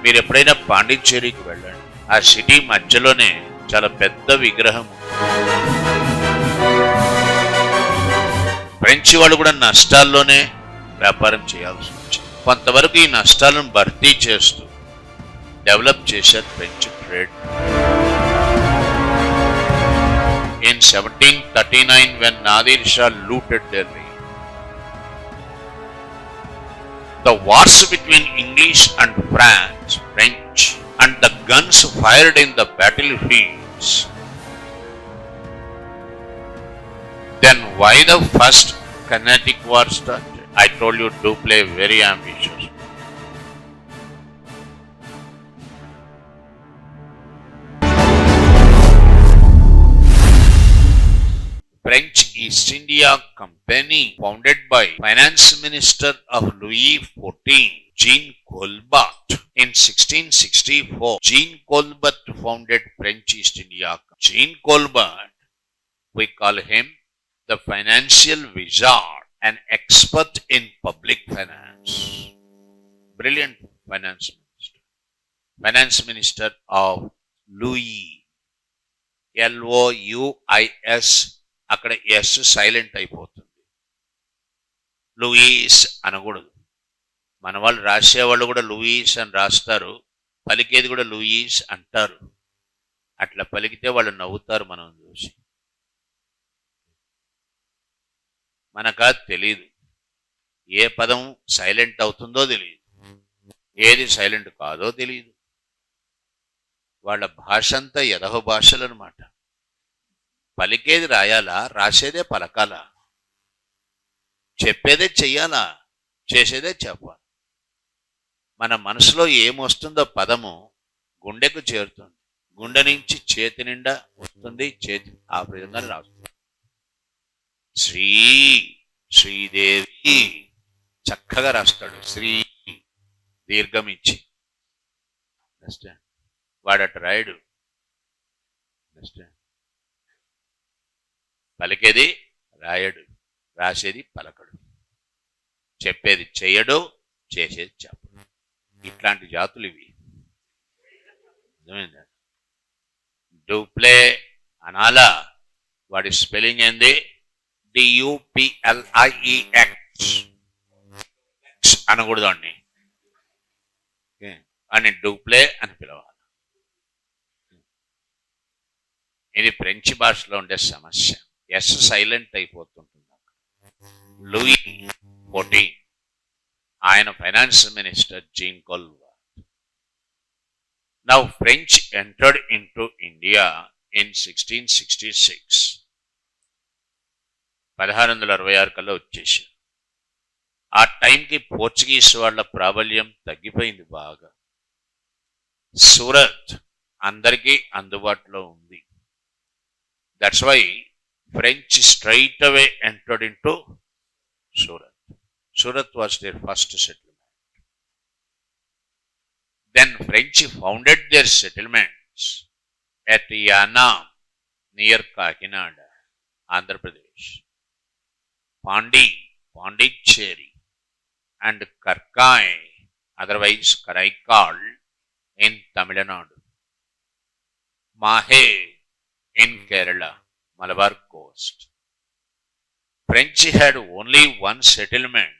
మీరు ఎప్పుడైనా పాండిచ్చేరికి వెళ్ళండి. ఆ సిటీ మధ్యలోనే చాలా పెద్ద విగ్రహం. ఫ్రెంచ్ వాళ్ళు కూడా నష్టాల్లోనే వ్యాపారం చేయాల్సి వచ్చింది. కొంతవరకు ఈ నష్టాలను భర్తీ చేస్తూ డెవలప్ చేశారు French trade. In 1739, when Nadir Shah looted Delhi, the wars between English and French, and the guns fired in the battlefields, then why the first Carnatic War started? I told you, Dupleix very ambitious. French East India Company, founded by Finance Minister of Louis XIV, Jean Colbert, in 1664. Jean Colbert founded French East India Company. Jean Colbert, we call him the financial wizard, an expert in public finance. Brilliant finance minister. Finance minister of Louis. Louis. అక్కడ yes silent అయిపోతుంది. Louis అనకూడదు. మన వాళ్ళు రాసేవాళ్ళు కూడా Louis అని రాస్తారు, పలికేది కూడా లూయిస్ అంటారు. అట్లా పలికితే వాళ్ళు నవ్వుతారు మనం చూసి. మనకా తెలీదు, ఏ పదం సైలెంట్ అవుతుందో తెలియదు, ఏది సైలెంట్ కాదో తెలియదు. వాళ్ళ భాష అంతా ఎదహ భాషలు అనమాట. పలికేది రాయాలా, రాసేదే పలకాలా, చెప్పేదే చెయ్యాలా, చేసేదే చెప్పాలి. మన మనసులో ఏమొస్తుందో పదము గుండెకు చేరుతుంది, గుండె నుంచి చేతి నిండా వస్తుంది, చేతి ఆ విధంగా రాస్తుంది. శ్రీదేవి చక్కగా రాస్తాడు, శ్రీ దీర్ఘం ఇచ్చి. వాడట రాయుడు. పలికేది రాయడు, రాసేది పలకడు, చెప్పేది చెయ్యడు, చేసేది చెప్పడు. ఇట్లాంటి జాతులు ఇవి. డూప్లే అనాలా, వాడి స్పెల్లింగ్ ఏంది? DUPLIEX అనకూడదు అండి, అని డూప్లే అని పిలవాలి. ఇది ఫ్రెంచ్ భాషలో ఉండే సమస్య. ఎస్ సైలెంట్ అయిపోతుంటుంది. లూయి XIV, ఆయన finance minister Jean Colbert. Now French entered into India in 1666. 1666 కల్లా వచ్చేసారు. ఆ టైంకి పోర్చుగీస్ వాళ్ళ ప్రాబల్యం తగ్గిపోయింది బాగా. సూరత్ అందరికీ అందుబాటులో ఉంది. That's why French straight away entered into Surat. Surat was their first settlement. Then French founded their settlements at Yanam near Kakinada, Andhra Pradesh, Pondicherry, and Karkai, otherwise Karaikal, in Tamil Nadu, Mahe in Kerala, Malabar coast. French had only one settlement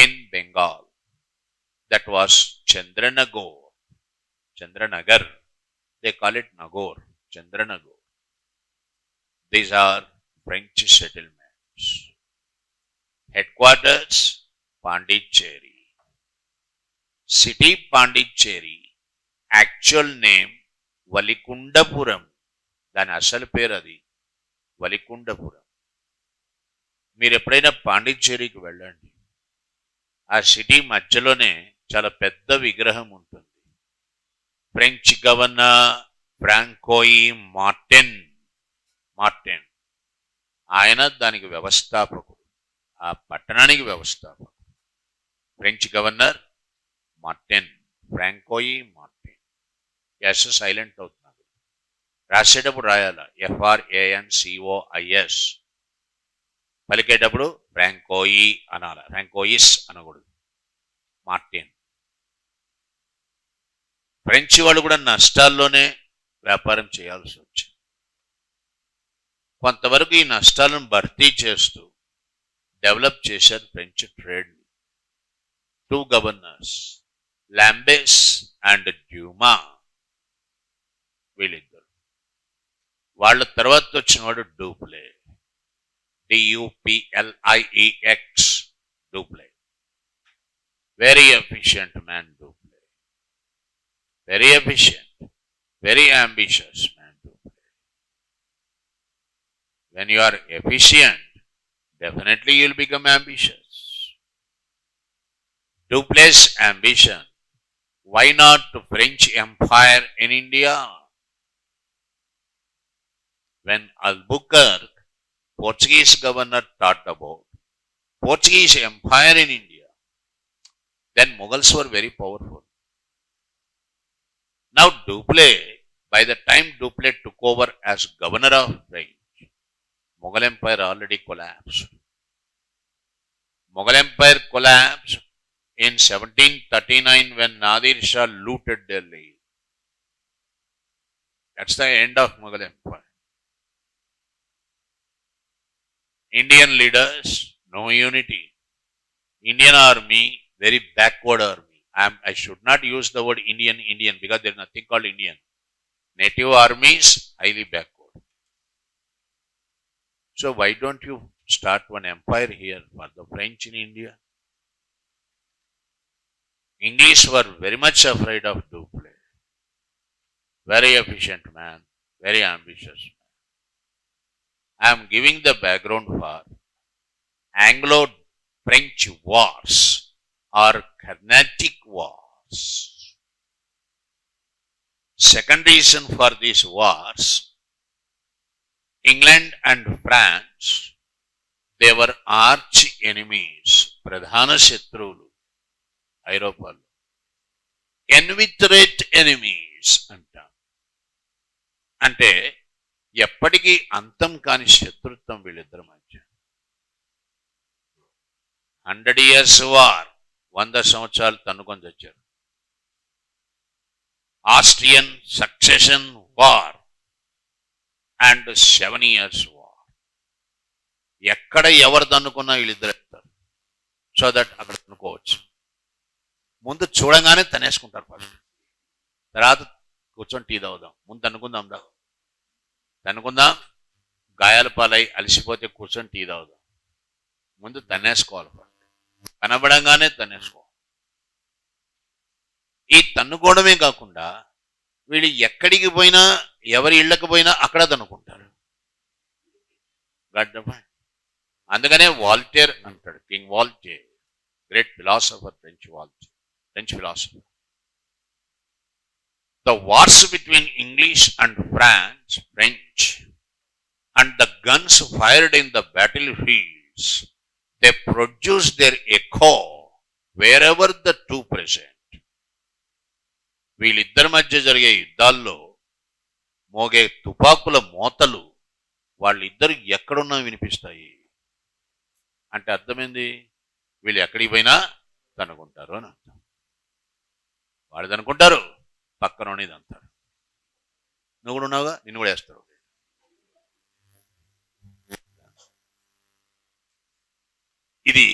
in Bengal, that was Chandranagar. They call it Nagore, Chandranagar. These are French settlements. Headquarters, Pondicherry. City Pondicherry, actual name Valikundapuram. దాని అసలు పేరు అది వలికుండపురం. మీరు ఎప్పుడైనా పాండిచ్చేరికి వెళ్ళండి. ఆ city మధ్యలోనే చాలా పెద్ద విగ్రహం ఉంటుంది. ఫ్రెంచ్ గవర్నర్ ఫ్రాంకోయి మార్టిన్, ఆయన దానికి వ్యవస్థాపకుడు, ఆ పట్టణానికి వ్యవస్థాపకుడు. French governor Martin, Francois Martin. S silent అవుతుంది. రాసేటప్పుడు రాయాల FRANCOIS, పలికేటప్పుడు ఫ్రాంకోయి అనాల, ఫ్రాంకోయిస్ అనకూడదు. మార్టిన్. ఫ్రెంచ్ వాళ్ళు కూడా నష్టాల్లోనే వ్యాపారం చేయాల్సి వచ్చింది. కొంతవరకు ఈ నష్టాలను భర్తీ చేస్తూ డెవలప్ చేశారు ఫ్రెంచ్ ట్రేడ్ని. 2 గవర్నర్స్, లాంబెస్ అండ్ డ్యూమా, వీళ్ళిద్దరు. వాళ్ళ తర్వాత వచ్చిన వాడు Dupleix, DUPLIEX, Dupleix. Very efficient man Dupleix, very efficient, very ambitious man Dupleix. When you are efficient, definitely you will become ambitious. Duple's ambition. Why not French Empire in India? When Albuquerque, Portuguese governor, taught about Portuguese Empire in India, then Mughals were very powerful. Now Dupleix, by the time Dupleix took over as governor of French, Mughal Empire already collapsed. Mughal Empire collapsed in 1739 when Nadir Shah looted Delhi. That's the end of Mughal Empire. Indian leaders, no unity. Indian army, very backward army. I should not use the word Indian because there is nothing called Indian. Native armies, highly backward. So why don't you start one empire here for the French in India? English were very much afraid of Dupleix. Very efficient man, very ambitious man. I am giving the background for Anglo-French wars or Carnatic wars. Second reason for these wars, England and France, they were arch enemies, pradhana shatrulu, ఐరోపాలో. ఎన్విటరేట్ enemies అంటాం. అంటే ఎప్పటికీ అంతం కాని శత్రుత్వం వీళ్ళిద్దరి మధ్య. 100 years war, 100 సంవత్సరాలు తన్నుకొని తెచ్చారు. Austrian succession war and 7 years war. ఎక్కడ ఎవరు తన్నుకున్నా వీళ్ళిద్దరు వెళ్తారు. సో దట్ అక్కడ తన్నుకోవచ్చు. ముందు చూడంగానే తనేసుకుంటారు ఫస్ట్. తర్వాత కూర్చొని టీ తాగుదాం, ముందు తన్నుకుందాం తన్నుకుందాం, గాయాల పాలై అలసిపోతే కూర్చొని టీ తాగుదాం. ముందు తన్నేసుకోవాలి ఫస్ట్, కనబడంగానే తన్నేసుకోవాలి. ఈ తన్నుకోవడమే కాకుండా వీళ్ళు ఎక్కడికి పోయినా, ఎవరి ఇళ్ళకి పోయినా అక్కడ తన్నుకుంటారు. అందుకనే వాల్టేర్ అంటాడు, king Voltaire, great philosopher, French philosopher. The wars between English and French, and the guns fired in the battlefields, they produce their echo wherever the two present. వీళ్ళిద్దరి మధ్య జరిగే యుద్ధాల్లో మోగే తుపాకుల మోతలు వాళ్ళిద్దరు ఎక్కడున్నా వినిపిస్తాయి. అంటే అర్థమైంది, వీళ్ళు ఎక్కడికి పోయినా కనుక్కుంటారు అని అర్థం. వాళ్ళు అనుకుంటారు, పక్కనోని అంటారు. నువ్వు కూడా ఉన్నావుగా, నిన్ను కూడా వేస్తారు. ఇది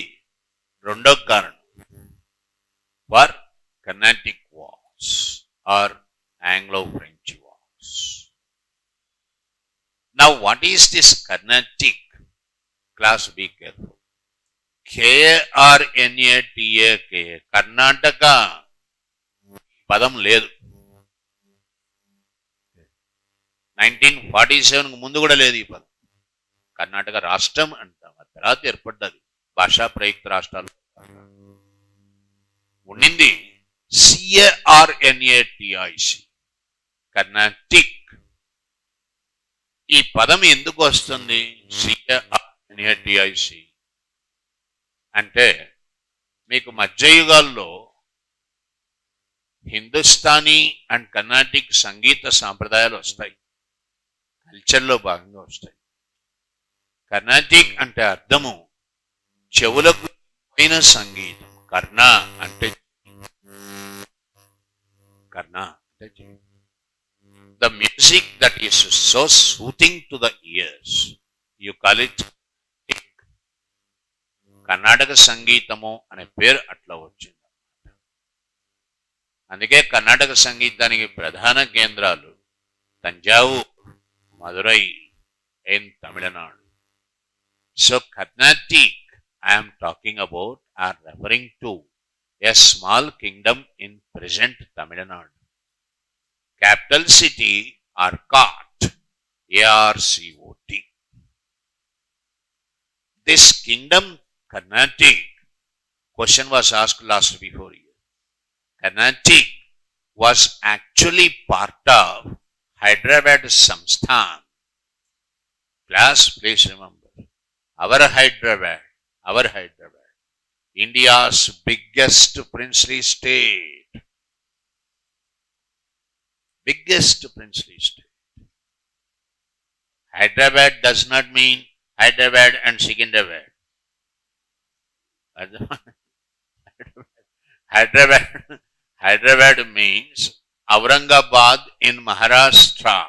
రెండో కారణం for Carnatic wars or Anglo French wars. Now what is this Carnatic? Class be careful. KRNATAK, Karnataka పదం లేదు. 1947 ముందు కూడా లేదు ఈ పదం. కర్ణాటక రాష్ట్రం అంటాం, ఆ తర్వాత ఏర్పడ్డది. భాషా ప్రయుక్త రాష్ట్రాలు ఉండింది. CARNATIC, కర్ణాటిక్. ఈ పదం ఎందుకు వస్తుంది CARNATIC అంటే, మీకు మధ్యయుగాల్లో హిందుస్థానీ అండ్ కర్ణాటిక్ సంగీత సాంప్రదాయాలు వస్తాయి, కల్చర్లో భాగంగా వస్తాయి. కర్ణాటిక్ అంటే అర్థము చెవులకు అయిన సంగీతం. కర్ణ అంటే కర్ణ The music that is so soothing to the ears, you call it Karnataka సంగీతము అనే పేరు అట్లా వచ్చింది. అందుకే కర్ణాటక సంగీతానికి ప్రధాన కేంద్రాలు Thanjavur, Madurai in Tamil Nadu. So Carnatic I am talking about are referring to a small kingdom in present Tamil Nadu. Capital city Arcot, ARCOT. This kingdom Carnatic, question was asked last before you. Carnatic was actually part of Hyderabad Samsthan. Class, please remember, our Hyderabad, India's biggest princely state. Biggest princely state. Hyderabad does not mean Hyderabad and Secunderabad. Hyderabad means Aurangabad in Maharashtra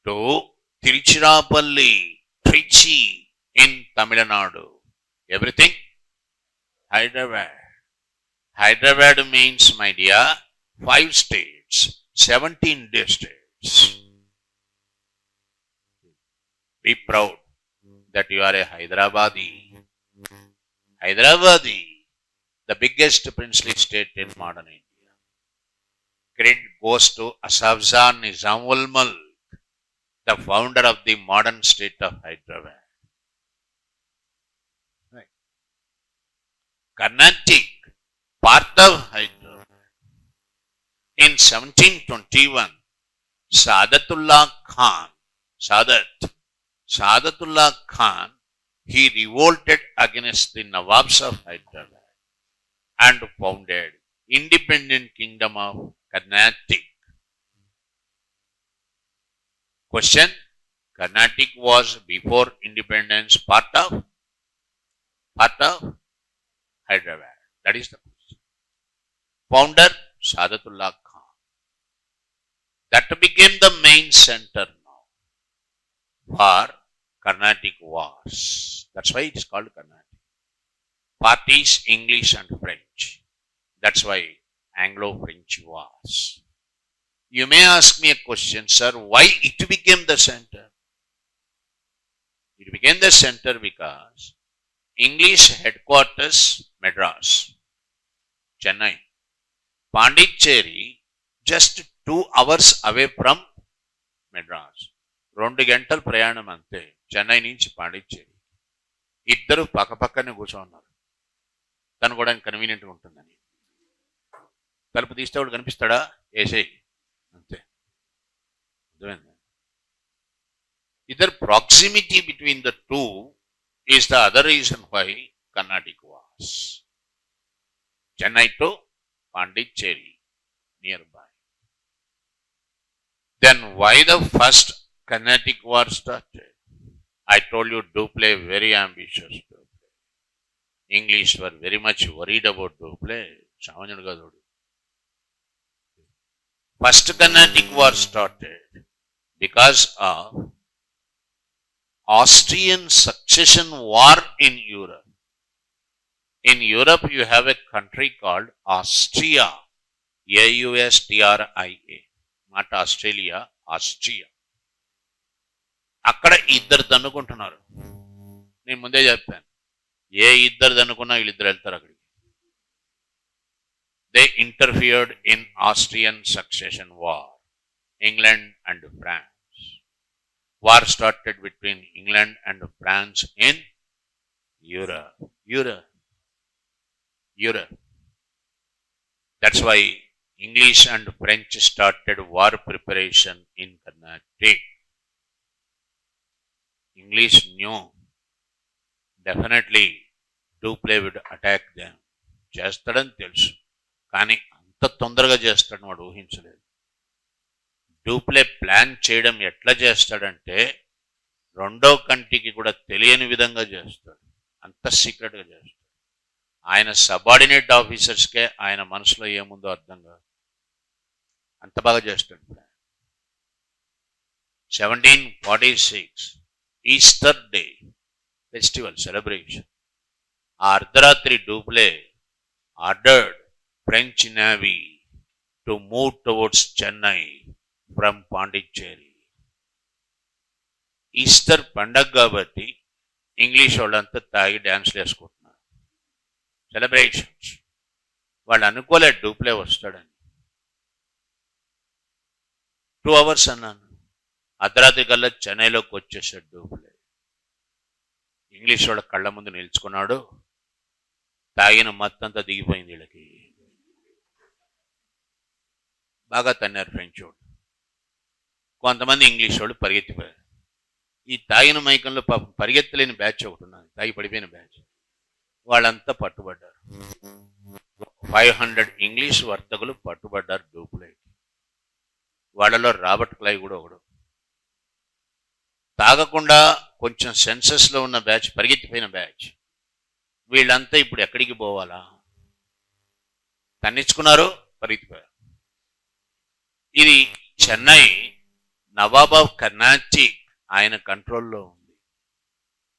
to Tiruchirappalli, Trichy in Tamil Nadu. Everything Hyderabad. Hyderabad means, my dear, 5 states, 17 districts. Be proud that you are a Hyderabadi. Hyderabadi, the biggest princely state in modern India. Credit goes to Asaf Nizamul Mulk, the founder of the modern state of Hyderabad. Right. Carnatic, part of Hyderabad. In 1721, Sadatullah Khan, he revolted against the Nawabs of Hyderabad and founded independent kingdom of Carnatic. Question: Carnatic was before independence part of Hyderabad. That is the question. Founder Sadatullah Khan. That became the main center now for Carnatic wars. That's why it is called Carnatic. Parties English and French. That's why Anglo-French wars. You may ask me a question, sir, why it became the center? It became the center because English headquarters Madras, Chennai, Pondicherry, just 2 hours away from Madras. 2 గంటల ప్రయాణం అంతే చెన్నై నుంచి పాండిచ్చేరి. ఇద్దరు పక్కపక్కనే కూర్చోన్నారు, కనుక్కోవడానికి కన్వీనియంట్గా ఉంటుందని. తలుపు తీస్తే వాడు కనిపిస్తాడా? ఏసై అంతే. అర్థమైంది? ఇద్దరు proximity between the two is the other reason why Carnatic was. Chennai to Pondicherry nearby. Then why the first Carnatic war started? I told you Dupleix very ambitious. English were very much worried about Dupleix. సామాన్యుడు కాదు. First Carnatic war started because of Austrian succession war in Europe. In Europe you have a country called Austria. Austria. Not Australia, Austria. అక్కడ ఇద్దరు దన్నుకుంటున్నారు. నేను ముందే చెప్పాను, ఏ ఇద్దరు దన్నుకున్నా వీళ్ళిద్దరు వెళ్తారు అక్కడికి. They interfered in Austrian succession war, England and France. War started between England and France in Europe. That's why English and French started war preparation in Carnatic. English knew definitely Dupleix would attack them. చేస్తాడని తెలుసు, కానీ అంత తొందరగా చేస్తాడని వాడు ఊహించలేదు. Dupleix plan చేయడం ఎట్లా చేస్తాడంటే రెండో కంటికి కూడా తెలియని విధంగా చేస్తాడు. అంత సీక్రెట్గా చేస్తాడు. ఆయన సబార్డినేట్ ఆఫీసర్స్కే ఆయన మనసులో ఏముందో అర్థం కాదు. అంత బాగా చేస్తాడు. 1746 ఈస్టర్ డే ఫెస్టివల్ సెలబ్రేషన్. ఆ అర్ధరాత్రి Dupleix ordered French navy to move towards Chennai from Pondicherry. Easter పండగ కాబట్టి ఇంగ్లీష్ వాళ్ళంతా తాగి డ్యాన్స్లు వేసుకుంటున్నారు, సెలబ్రేషన్స్. వాళ్ళు అనుకోలేదు డూప్లే వస్తాడని. 2 hours అన్నాను, అర్ధరాత్రి కల్లా చెన్నైలోకి వచ్చేసాడు డూప్లే. ఇంగ్లీష్ వాళ్ళ కళ్ళ ముందు నిల్చుకున్నాడు. తాగిన మత్తంతా దిగిపోయింది వీళ్ళకి. బాగా తన్నారు ఫ్రెంచ్ వాళ్ళు. కొంతమంది ఇంగ్లీష్ వాళ్ళు పరిగెత్తిపోయారు. ఈ తాగిన మైకంలో పాపం పరిగెత్తలేని బ్యాచ్ ఒకటి ఉన్నది, తాగి పడిపోయిన బ్యాచ్. వాళ్ళంతా పట్టుబడ్డారు. 500 ఇంగ్లీష్ వర్తకులు పట్టుబడ్డారు డూప్లేకి. వాళ్ళలో రాబర్ట్ క్లైవ్ కూడా ఒకడు. తాగకుండా కొంచెం సెన్సెస్లో ఉన్న బ్యాచ్ పరిగెత్తిపోయిన బ్యాచ్. వీళ్ళంతా ఇప్పుడు ఎక్కడికి పోవాలా? తన్నించుకున్నారు, పరిగెత్తిపోయారు. ఇది చెన్నై నవాబ్ ఆఫ్ కర్ణాటిక్ ఆయన కంట్రోల్లో ఉంది.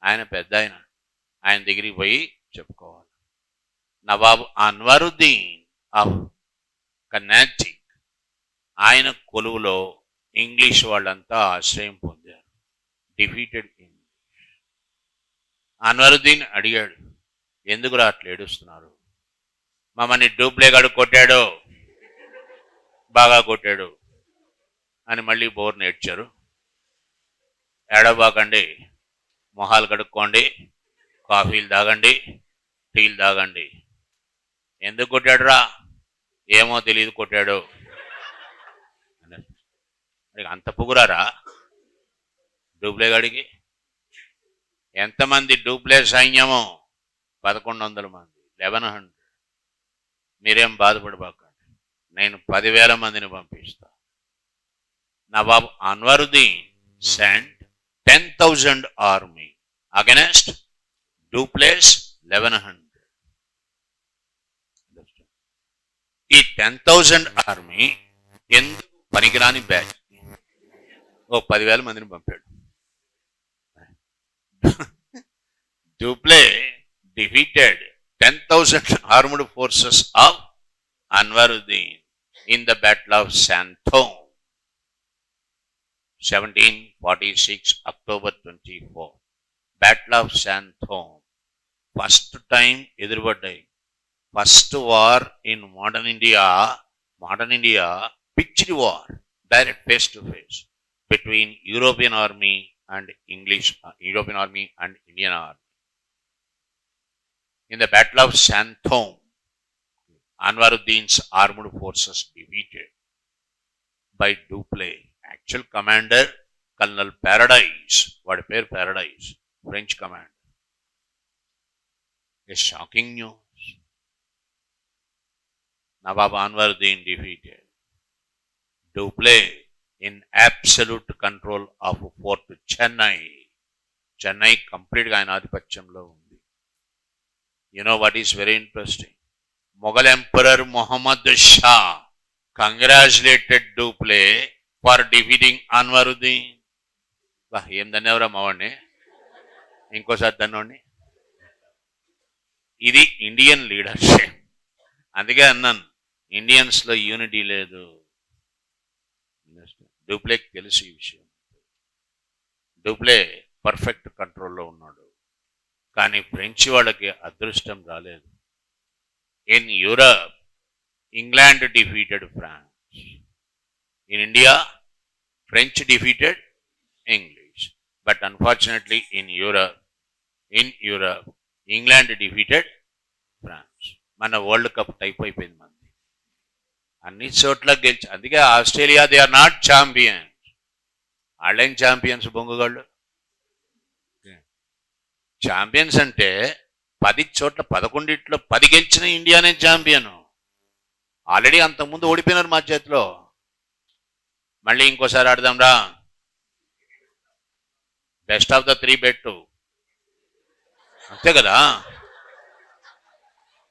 ఆయన పెద్ద ఆయన దగ్గరికి పోయి చెప్పుకోవాలి. నవాబ్ అన్వరుద్దీన్ ఆఫ్ కర్ణాటిక్ ఆయన కొలువులో ఇంగ్లీష్ వాళ్ళంతా ఆశ్రయం పొందారు. Defeated English. అన్వరుద్దీన్ అడిగాడు, ఎందుకు అట్లా ఏడుస్తున్నారు? మమ్మల్ని డూప్లే గాడు కొట్టాడు, బాగా కొట్టాడు అని మళ్ళీ బోర్ నేర్చారు. ఏడబాకండి, మొహాలు కడుక్కోండి, కాఫీలు తాగండి, టీలు తాగండి. ఎందుకు కొట్టాడు రా? ఏమో తెలియదు, కొట్టాడు. అంత పొగురారా డూప్లే గాడికి? ఎంతమంది డూప్లే సైన్యము? 1100 మంది, 1100. మీరేం బాధపడబాకండి, నేను 10,000 మందిని పంపిస్తా. Nawab Anwaruddin sent 10,000 army against Dupleix's 1100. ఈ 10,000 ఆర్మీ ఎందుకు పనికిరాని బ్యాచ్ ఓ 10,000 మందిని పంపాడు. డూప్లే defeated 10,000 armed forces of Anwaruddin in the Battle of Santhome, 1746, October 24. Battle of Santhome. First time ఎదురుపడ్డాయి. First war in modern India, pitched war, direct face to face between European army and European army and Indian army. In the Battle of Santhome, Anwaruddin's armed forces defeated by Dupleix. Actual commander, Colonel Paradise. What pair Paradise? French commander. A shocking news. Nawab Anwaruddin defeated. Dupleix in absolute control of Fort Chennai. Chennai complete ఆయన ఆధిపత్యంలో ఉంది. You know what is very interesting? Mughal Emperor Muhammad Shah congratulated Dupleix for defeating Anwaruddin. ఏం ధన్యవరా మావాడిని, ఇంకోసారి ధన్యవాడిని. ఇది Indian leadership. అందుకే అన్నాను, ఇండియన్స్లో unity లేదు. డూప్లేకి తెలుసు ఈ విషయం. డూప్లే పర్ఫెక్ట్ కంట్రోల్లో ఉన్నాడు. కానీ ఫ్రెంచ్ వాళ్ళకి అదృష్టం రాలేదు. In Europe, England defeated France. In India, French defeated English. But unfortunately in Europe, England defeated France. మన వరల్డ్ కప్ టైప్ అయిపోయింది మనది. అన్ని చోట్ల గెలిచి, అందుకే Australia they are not champions. వాళ్ళేం ఛాంపియన్స్ బొంగుగాళ్ళు. ఛాంపియన్స్ అంటే 10 చోట్ల 11 10 గెలిచిన ఇండియానే ఛాంపియన్. ఆల్రెడీ అంతకుముందు ఓడిపోయినారు మా చేతిలో. మళ్ళీ ఇంకోసారి ఆడదాం రా, బెస్ట్ ఆఫ్ ద 3 బెట్టు. అంతే కదా,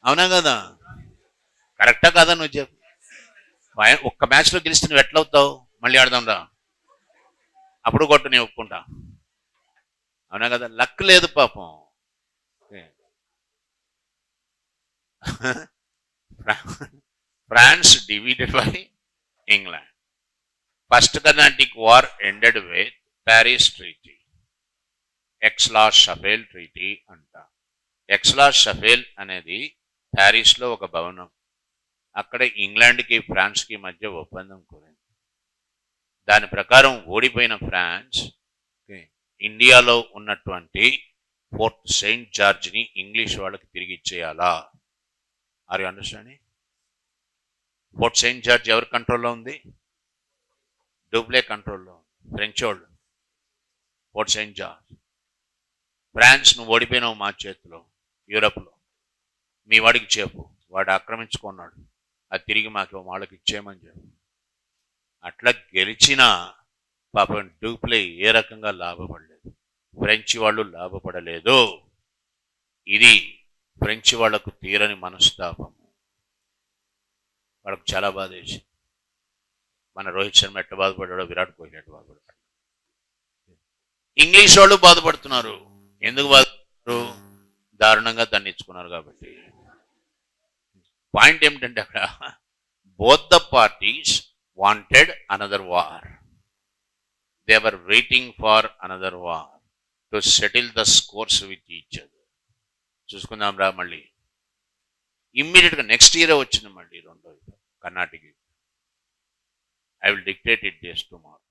అవునా కదా? కరెక్టా కదా నువ్వు చెప్పు. ఒక్క మ్యాచ్లో గెలిస్తే నువ్వు ఎట్లా అవుతావు? మళ్ళీ ఆడదాం రా, అప్పుడు కొట్టు, నేను ఒప్పుకుంటా. అవునా కదా? లక్ లేదు పాపం. France divided by England. First Carnatic war ended with Paris treaty, Aix la Chapelle treaty అంట. ఎక్స్లా షఫేల్ అనేది ప్యారిస్లో ఒక భవనం. అక్కడ ఇంగ్లాండ్కి ఫ్రాన్స్కి మధ్య ఒప్పందం కుదిరింది. దాని ప్రకారం ఓడిపోయిన ఫ్రాన్స్ ఇండియాలో ఉన్నటువంటి ఫోర్ట్ సెయింట్ జార్జ్ని ఇంగ్లీష్ వాళ్ళకి తిరిగి ఇచ్చేయాలా? Are you understanding? Fort saint George ఎవరి కంట్రోల్లో ఉంది? డూప్లే కంట్రోల్లో ఉంది, ఫ్రెంచ్ వాళ్ళు. Fort saint George. ఫ్రాన్స్, నువ్వు ఓడిపోయినావు మా చేతిలో యూరప్లో, మీ వాడికి చెప్పు, వాడు ఆక్రమించుకున్నాడు, అది తిరిగి మాకు వాళ్ళకి ఇచ్చేయమని చెప్పు. అట్లా గెలిచిన పాపం డూప్లే ఏ రకంగా లాభపడలేదు, ఫ్రెంచ్ వాళ్ళు లాభపడలేదు. ఇది ఫ్రెంచ్ వాళ్లకు తీరని మనస్తాపం. వాళ్ళకు చాలా బాధ వేసింది. మన రోహిత్ శర్మ ఎట్లా బాధపడ్డాడో విరాట్ కోహ్లీ ఎట్లా బాధపడ్డాడు. ఇంగ్లీష్ వాళ్ళు బాధపడుతున్నారు. ఎందుకు బాధపడుతున్నారు? దారుణంగా దండించుకున్నారు కాబట్టి. పాయింట్ ఏమిటంటే అక్కడ both the parties wanted another war. They were waiting far another war to settle the scores with each other. చూసుకుందాం రా, మళ్ళీ ఇమ్మీడియట్గా నెక్స్ట్ ఇయర్ వచ్చింది మళ్ళీ రెండో Karnataka. I will dictate it days tomorrow.